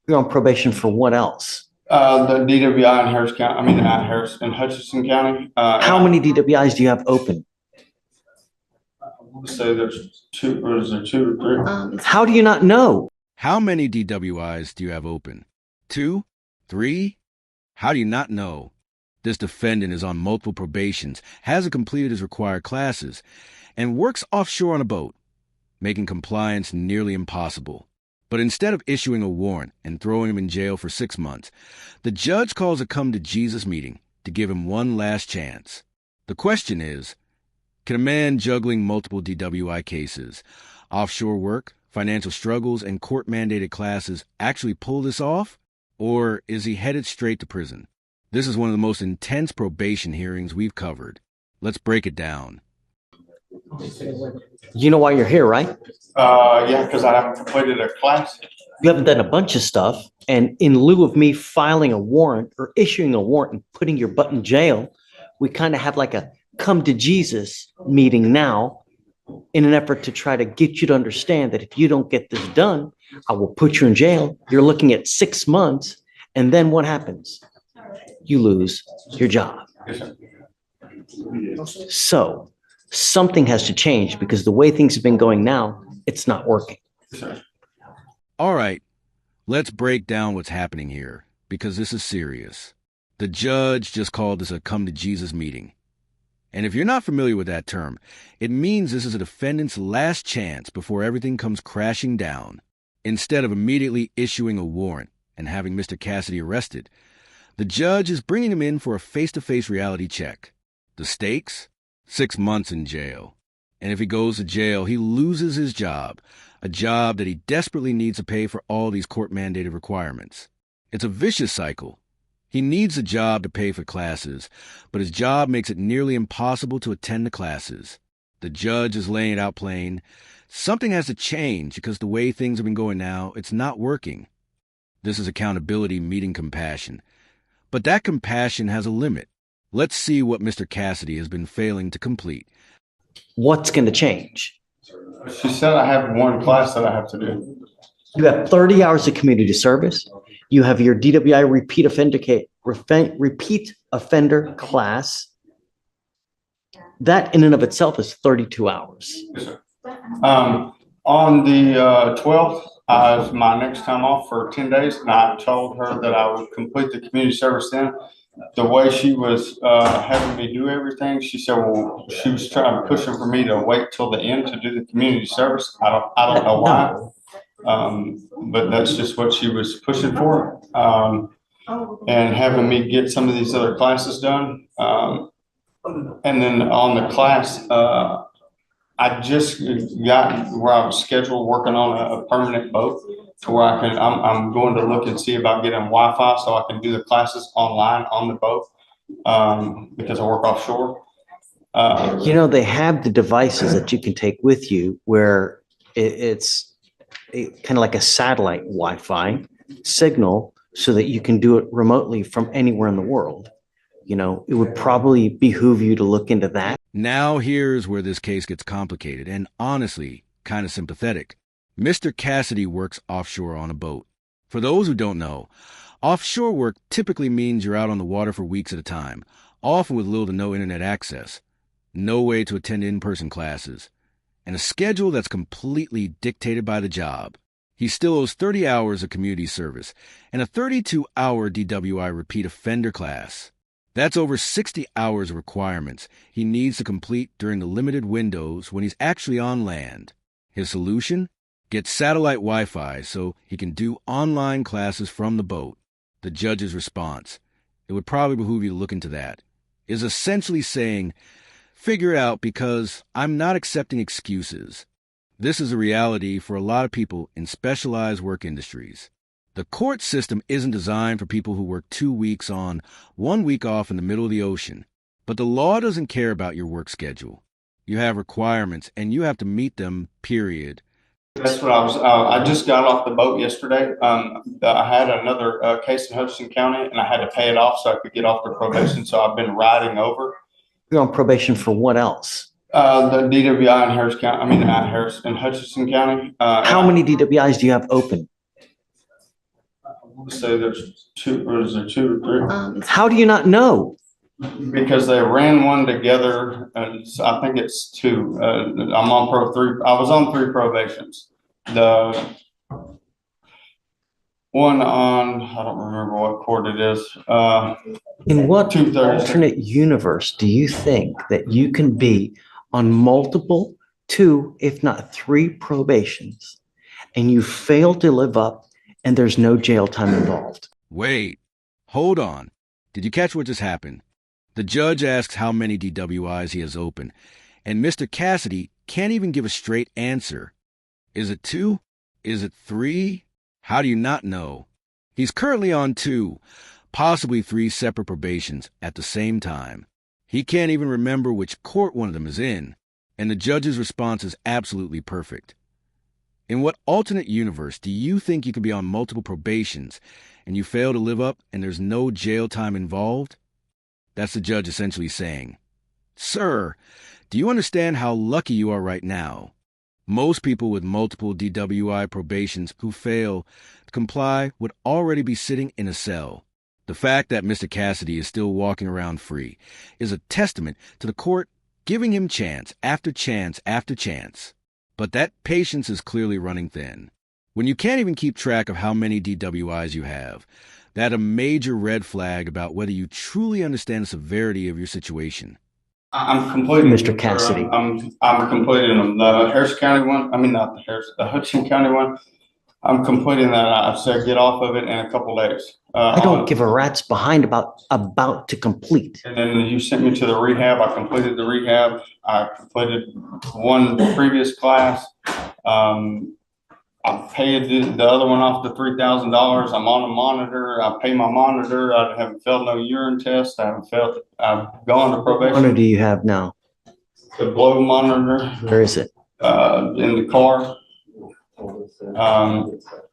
You're on probation for what else? The DWI in Harris County, Harris and Hutchinson County. How many DWIs do you have open? I want to say there's two, or is there two or three? How do you not know? How many DWIs do you have open? 2? 3? How do you not know? This defendant is on multiple probations, hasn't completed his required classes, and works offshore on a boat, making compliance nearly impossible. But instead of issuing a warrant and throwing him in jail for 6 months, the judge calls a come-to-Jesus meeting to give him one last chance. The question is, can a man juggling multiple DWI cases, offshore work, financial struggles, and court-mandated classes actually pull this off? Or is he headed straight to prison? This is one of the most intense probation hearings we've covered. Let's break it down. You know why you're here, right? Yeah, because I haven't completed a class. You haven't done a bunch of stuff. And in lieu of me filing a warrant or issuing a warrant and putting your butt in jail, we kind of have like a come to Jesus meeting now in an effort to try to get you to understand that if you don't get this done, I will put you in jail. You're looking at 6 months. And then what happens? You lose your job. Yes, sir. So something has to change because the way things have been going now, it's not working. Yes, sir. All right, let's break down what's happening here, because this is serious. The judge just called this a come-to-Jesus meeting. And if you're not familiar with that term, it means this is a defendant's last chance before everything comes crashing down. Instead of immediately issuing a warrant and having Mr. Cassidy arrested, the judge is bringing him in for a face-to-face reality check. The stakes? 6 months in jail. And if he goes to jail, he loses his job, a job that he desperately needs to pay for all these court-mandated requirements. It's a vicious cycle. He needs a job to pay for classes, but his job makes it nearly impossible to attend the classes. The judge is laying it out plain. Something has to change because the way things have been going now, it's not working. This is accountability meeting compassion. But that compassion has a limit. Let's see what Mr. Cassidy has been failing to complete. What's going to change? She said I have one class that I have to do. You have 30 hours of community service. You have your DWI repeat offender class. That in and of itself is 32 hours. Yes, sir. On the 12th, is my next time off for 10 days, and I told her that I would complete the community service then. The way she was having me do everything, she said, well, she was pushing for me to wait till the end to do the community service. I don't know why, but that's just what she was pushing for, and having me get some of these other classes done. And then on the class, I just got where I was scheduled working on a permanent boat to where I'm going to look and see about getting Wi-Fi so I can do the classes online on the boat, because I work offshore. They have the devices that you can take with you where it's kind of like a satellite Wi-Fi signal so that you can do it remotely from anywhere in the world. It would probably behoove you to look into that. Now here's where this case gets complicated and honestly kind of sympathetic. Mr. Cassidy works offshore on a boat. For those who don't know, offshore work typically means you're out on the water for weeks at a time, often with little to no internet access, no way to attend in-person classes, and a schedule that's completely dictated by the job. He still owes 30 hours of community service and a 32-hour DWI repeat offender class. That's over 60 hours of requirements he needs to complete during the limited windows when he's actually on land. His solution? Get satellite Wi-Fi so he can do online classes from the boat. The judge's response, it would probably behoove you to look into that, is essentially saying, figure it out because I'm not accepting excuses. This is a reality for a lot of people in specialized work industries. The court system isn't designed for people who work 2 weeks on, 1 week off in the middle of the ocean. But the law doesn't care about your work schedule. You have requirements, and you have to meet them, period. That's what I just got off the boat yesterday. I had another case in Hutchinson County, and I had to pay it off so I could get off the probation. So I've been riding over. You're on probation for what else? The DWI in Harris County, Harris and Hutchinson County. How many DWIs do you have open? want to say there's two, or is there two or three? How do you not know? Because they ran one together, and I think it's two. I'm on three. I was on three probations. The one on, I don't remember what court it is. In what 230. alternate universe do you think that you can be on multiple, two, if not three probations, and you fail to live up and there's no jail time involved? Wait, hold on. Did you catch what just happened? The judge asks how many DWIs he has open, and Mr. Cassidy can't even give a straight answer. Is it two? Is it three? How do you not know? He's currently on two, possibly three separate probations at the same time. He can't even remember which court one of them is in, and the judge's response is absolutely perfect. In what alternate universe do you think you can be on multiple probations and you fail to live up and there's no jail time involved? That's the judge essentially saying, "Sir, do you understand how lucky you are right now? Most people with multiple DWI probations who fail to comply would already be sitting in a cell. The fact that Mr. Cassidy is still walking around free is a testament to the court giving him chance after chance after chance. But that patience is clearly running thin. When you can't even keep track of how many DWIs you have, that's a major red flag about whether you truly understand the severity of your situation." I'm completing Mr. Cassidy. I'm completing them. The Harris County one. I mean, not the Harris, the Hudson County one. I'm completing that. I've said get off of it in a couple days. I don't give a rat's behind about to complete. And then you sent me to the rehab. I completed the rehab. I completed one previous class. I paid the other one off the $3,000. I'm on a monitor. I pay my monitor. I haven't failed no urine test. I've gone to What probation. monitor do you have now? The blow monitor Where is it? in the car.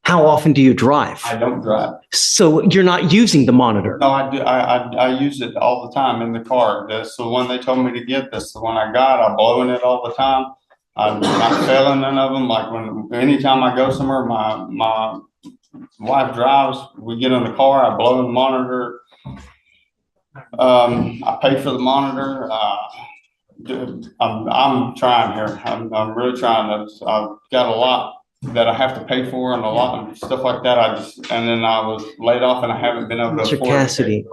How often do you drive? I don't drive. So you're not using the monitor. No, I do. I use it all the time in the car. That's the one they told me to get. That's the one I got. I'm blowing it all the time. I'm not failing none of them. Like anytime I go somewhere, my wife drives. We get in the car. I blow the monitor. I pay for the monitor. I'm trying here. I'm really trying. I've got a lot that I have to pay for and a lot of stuff like that. And then I was laid off and I haven't been able to Mr. afford Cassidy,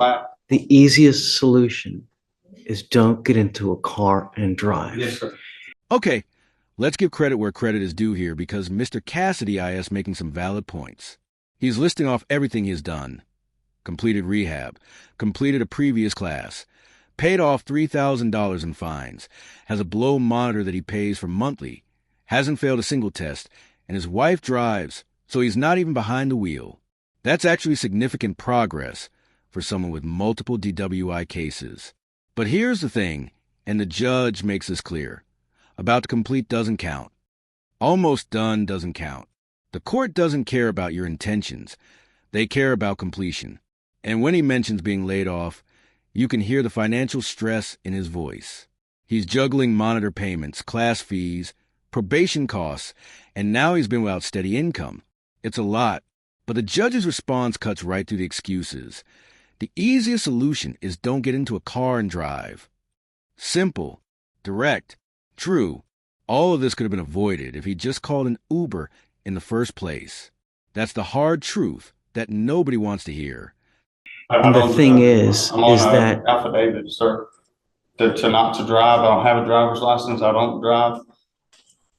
the easiest solution is don't get into a car and drive. Yes, sir. Okay, let's give credit where credit is due here because Mr. Cassidy is making some valid points. He's listing off everything he has done. Completed rehab, completed a previous class, paid off $3,000 in fines, has a blow monitor that he pays for monthly, hasn't failed a single test, and his wife drives, so he's not even behind the wheel. That's actually significant progress for someone with multiple DWI cases. But here's the thing, and the judge makes this clear. About to complete doesn't count. Almost done doesn't count. The court doesn't care about your intentions. They care about completion. And when he mentions being laid off, you can hear the financial stress in his voice. He's juggling monitor payments, class fees, probation costs, and now he's been without steady income. It's a lot, but the judge's response cuts right through the excuses. The easiest solution is don't get into a car and drive. Simple, direct, true. All of this could have been avoided if he just called an Uber in the first place. That's the hard truth that nobody wants to hear. And the thing is that affidavit, sir, to not to drive. I don't have a driver's license. I don't drive.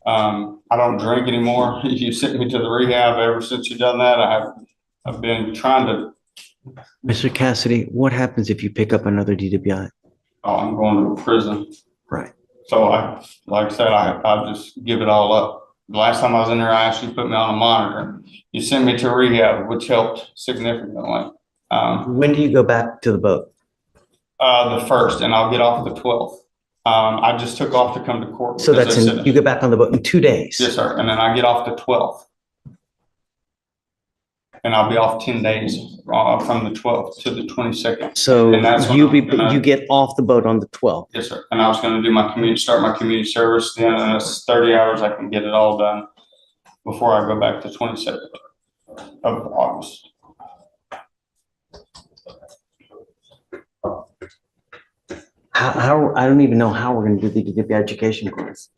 I don't drink anymore. You sent me to the rehab. Ever since you've done that, I've been trying to. Mr. Cassidy, what happens if you pick up another DWI? Oh, I'm going to prison. Right. So like I said, I just give it all up. The last time I was in there, I actually put me on a monitor. You sent me to rehab, which helped significantly. When do you go back to the boat? The 1st, and I'll get off the 12th. I just took off to come to court. So that's you get back on the boat in 2 days. Yes, sir. And then I get off the 12th. And I'll be off 10 days from the 12th to the 22nd. So And that's when you get off the boat on the 12th. Yes, sir. And I was going to do start my community service. Then it's 30 hours. I can get it all done before I go back to 22nd of August. How I don't even know how we're going to do the DWI education class.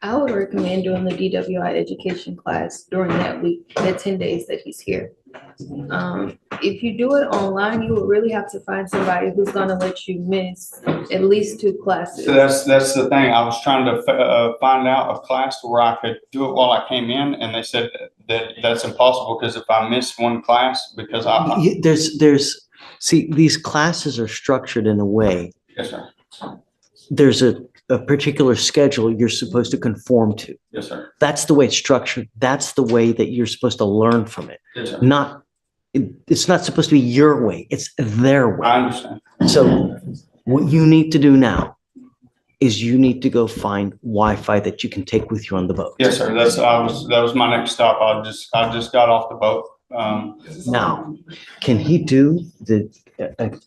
I would recommend doing the DWI education class during that week, the 10 days that he's here. If you do it online, you would really have to find somebody who's gonna let you miss at least 2 classes. So that's the thing. I was trying to find out a class where I could do it while I came in, and they said that's impossible because if I miss one class, because See, these classes are structured in a way. Yes, sir. There's a particular schedule you're supposed to conform to. Yes, sir. That's the way it's structured. That's the way that you're supposed to learn from it. Yes, sir. It's not supposed to be your way. It's their way. I understand. So what you need to do now is you need to go find Wi-Fi that you can take with you on the boat. Yes, sir. That was my next stop. I just got off the boat. Now, can he do the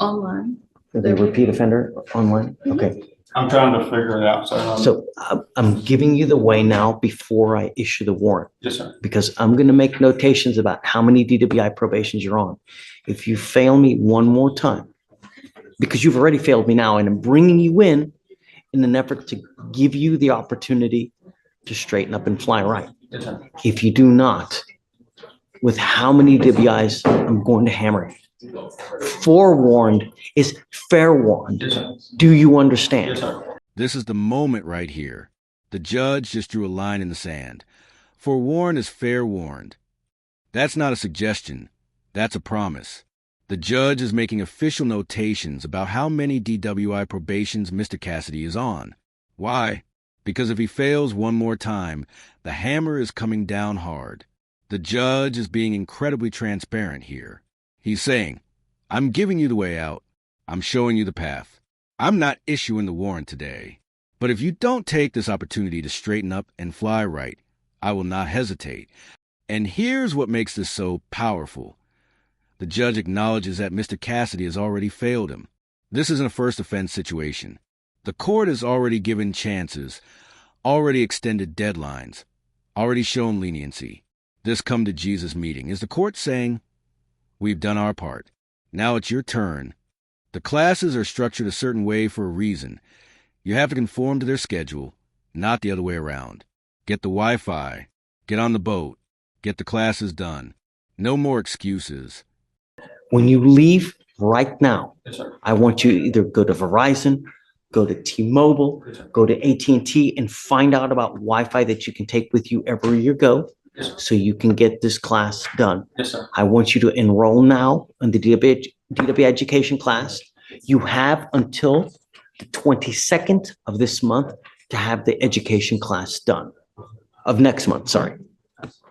Online. repeat offender online? Okay. I'm trying to figure it out. So I'm giving you the way now before I issue the warrant, Yes, sir. because I'm going to make notations about how many DWI probations you're on. If you fail me one more time, because you've already failed me now, and I'm bringing you in an effort to give you the opportunity to straighten up and fly right. Yes, sir. If you do not, with how many DWIs, I'm going to hammer you. Forewarned is fair warned. Yes, sir. Do you understand? Yes, sir. This is the moment right here. The judge just drew a line in the sand. Forewarned is fair warned. That's not a suggestion. That's a promise. The judge is making official notations about how many DWI probations Mr. Cassidy is on. Why? Because if he fails one more time, the hammer is coming down hard. The judge is being incredibly transparent here. He's saying, I'm giving you the way out. I'm showing you the path. I'm not issuing the warrant today. But if you don't take this opportunity to straighten up and fly right, I will not hesitate. And here's what makes this so powerful. The judge acknowledges that Mr. Cassidy has already failed him. This isn't a first offense situation. The court has already given chances, already extended deadlines, already shown leniency. This come to Jesus meeting. Is the court saying, we've done our part. Now it's your turn. The classes are structured a certain way for a reason. You have to conform to their schedule, not the other way around. Get the Wi-Fi. Get on the boat. Get the classes done. No more excuses. When you leave right now, Yes, sir. I want you to either go to Verizon, go to T-Mobile, go to AT&T, and find out about Wi-Fi that you can take with you everywhere you go, Yes, sir. so you can get this class done. Yes, sir. I want you to enroll now in the DWI education class. You have until the 22nd of this month to have the education class done. Of next month, sorry.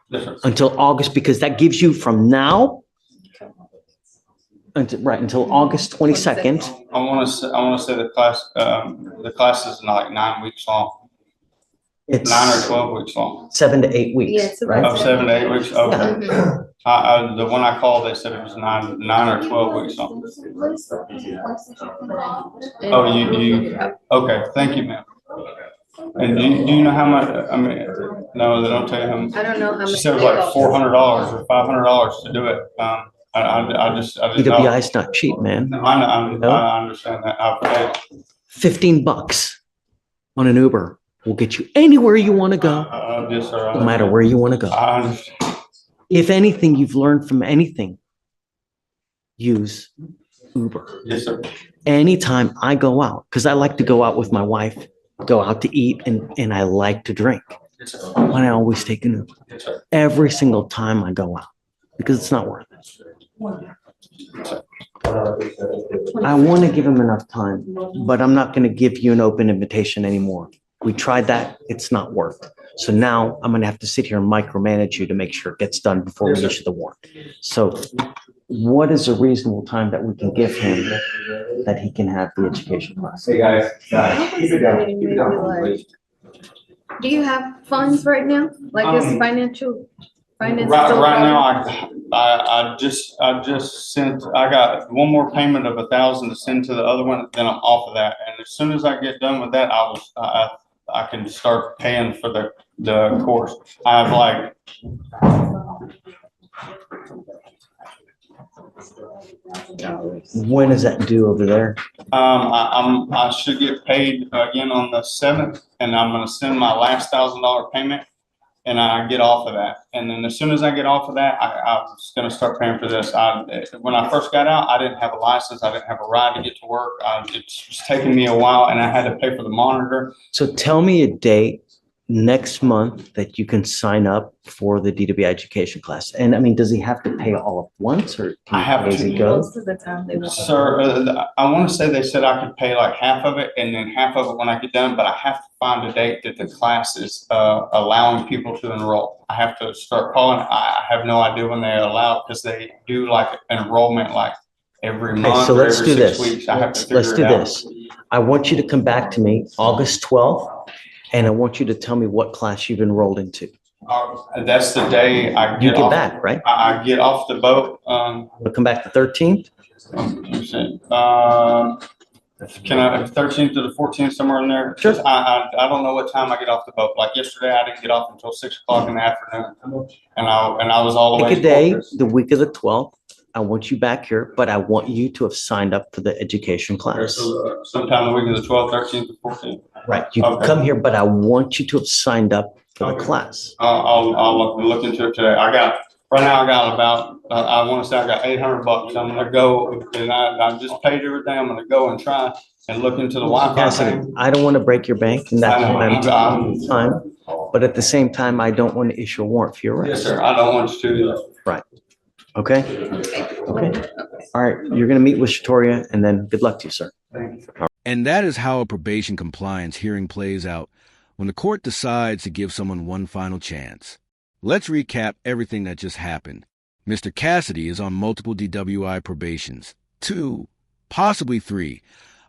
Yes, sir. Until August, because that gives you from now until August 22nd. I want to say the class is like 9 weeks long, It's 9 or 12 weeks long. 7 to 8 weeks, Yes, right? Oh, 7 to 8 weeks. Okay. Mhm. The one I called, they said it was 9 or 12 weeks long. Oh, you. Okay. Thank you, ma'am. And do you know how much? I mean, no, they don't tell you how much. I don't know how much. She said it was like $400 or $500 to do it. I didn't know. DWI is not cheap, man. I understand that. I forget. $15 on an Uber will get you anywhere you want to go, Yes, sir. no matter where you want to go. I understand. If anything you've learned from anything, use Uber. Yes, sir. Anytime I go out, because I like to go out with my wife, go out to eat, and I like to drink, Yes, sir. but I always take an Uber Yes, sir. every single time I go out, because it's not worth it. I want to give him enough time, but I'm not going to give you an open invitation anymore. We tried that. It's not worked. So now I'm going to have to sit here and micromanage you to make sure it gets done before Yes, we sir. issue the warrant. So what is a reasonable time that we can give him that he can have the education class? Hey, guys, keep it down, keep it Maybe down, like- please. Do you have funds right now? Like this financial, finance? Right now, I just sent, I got one more payment of 1,000 to send to the other one, then I'm off of that. And as soon as I get done with that, I can start paying for the course. I have like, When is that due over there? I should get paid again on the 7th, and I'm gonna send my last $1,000 payment, and I get off of that. And then as soon as I get off of that, I was gonna start paying for this. When I first got out, I didn't have a license. I didn't have a ride to get to work. It was taking me a while, and I had to pay for the monitor. So tell me a date next month that you can sign up for the DWI education class. And I mean, does he have to pay all at once or I have as he to. goes? Most of the time they will. Sir, I want to say they said I could pay like half of it and then half of it when I get done, but I have to find a date that the class is allowing people to enroll. I have to start calling. I have no idea when they allow it because they do like an enrollment like every Okay, month so or let's every do 6 this. weeks. I have to Let's figure do it out. this. I want you to come back to me August 12th, and I want you to tell me what class you've enrolled into. That's the day I You get get off. back, right? I get off the boat. We'll come back the 13th. Let me see. Can I, 13th to the 14th, somewhere in there? Sure. I don't know what time I get off the boat. Like yesterday, I didn't get off until 6 o'clock in the afternoon. And I was all the way. Pick a to day, Corpus. the week of the 12th. I want you back here, but I want you to have signed up for the education class. So, sometime the week of the 12th, 13th, or 14th. Right, you can Okay. come here, but I want you to have signed up for the Okay. class. I'll look into it today. Right now I got about, I want to say I got $800. I'm going to go, and I just paid everything. I'm going to go and try and look into the Wi-Fi Cassidy, thing. I don't want to break your bank, and that's I know, what I'm I'm- taking time. But at the same time, I don't want to issue a warrant for your Yes, arrest. sir. I don't want you to do that. Okay? Okay. All right, you're going to meet with Shatoria, and then good luck to you, sir. And that is how a probation compliance hearing plays out when the court decides to give someone one final chance. Let's recap everything that just happened. Mr. Cassidy is on multiple DWI probations, 2, possibly 3,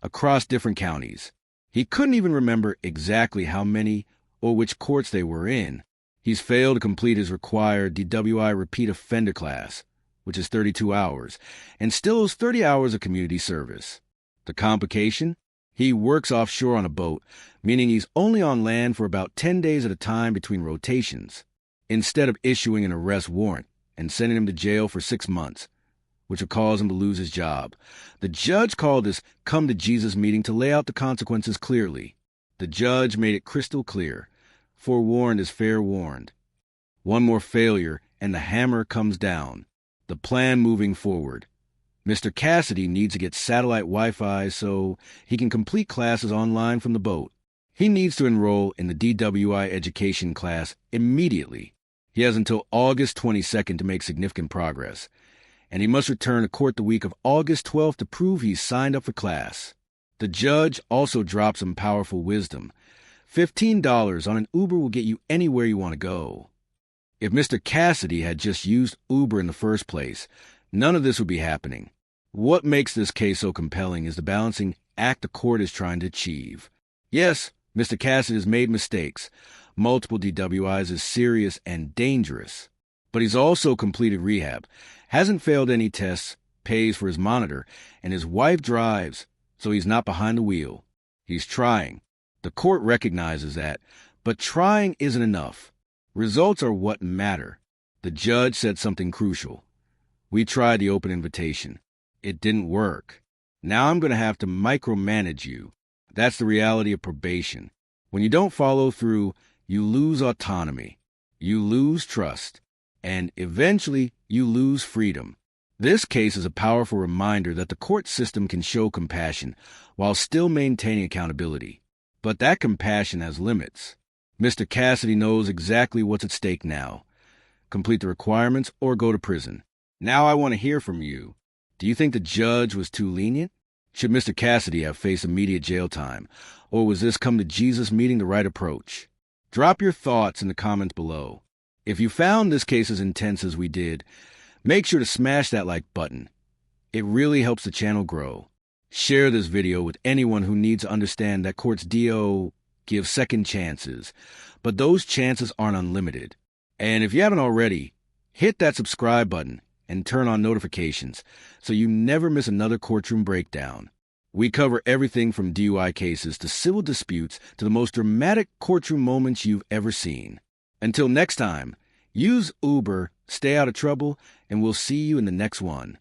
across different counties. He couldn't even remember exactly how many or which courts they were in. He's failed to complete his required DWI repeat offender class, which is 32 hours, and still owes 30 hours of community service. The complication? He works offshore on a boat, meaning he's only on land for about 10 days at a time between rotations, instead of issuing an arrest warrant and sending him to jail for 6 months, which will cause him to lose his job. The judge called this come to Jesus meeting to lay out the consequences clearly. The judge made it crystal clear. Forewarned is fair warned. One more failure and the hammer comes down. The plan moving forward. Mr. Cassidy needs to get satellite Wi-Fi so he can complete classes online from the boat. He needs to enroll in the DWI education class immediately. He has until August 22nd to make significant progress, and he must return to court the week of August 12th to prove he's signed up for class. The judge also dropped some powerful wisdom. $15 on an Uber will get you anywhere you want to go. If Mr. Cassidy had just used Uber in the first place, none of this would be happening. What makes this case so compelling is the balancing act the court is trying to achieve. Yes, Mr. Cassidy has made mistakes. Multiple DWIs is serious and dangerous. But he's also completed rehab, hasn't failed any tests, pays for his monitor, and his wife drives, so he's not behind the wheel. He's trying. The court recognizes that, but trying isn't enough. Results are what matter. The judge said something crucial. We tried the open invitation. It didn't work. Now I'm going to have to micromanage you. That's the reality of probation. When you don't follow through, you lose autonomy. You lose trust. And eventually, you lose freedom. This case is a powerful reminder that the court system can show compassion while still maintaining accountability. But that compassion has limits. Mr. Cassidy knows exactly what's at stake now. Complete the requirements or go to prison. Now I want to hear from you. Do you think the judge was too lenient? Should Mr. Cassidy have faced immediate jail time? Or was this come to Jesus meeting the right approach? Drop your thoughts in the comments below. If you found this case as intense as we did, make sure to smash that like button. It really helps the channel grow. Share this video with anyone who needs to understand that courts give second chances, but those chances aren't unlimited. And if you haven't already, hit that subscribe button and turn on notifications so you never miss another courtroom breakdown. We cover everything from DUI cases to civil disputes to the most dramatic courtroom moments you've ever seen. Until next time, use Uber, stay out of trouble, and we'll see you in the next one.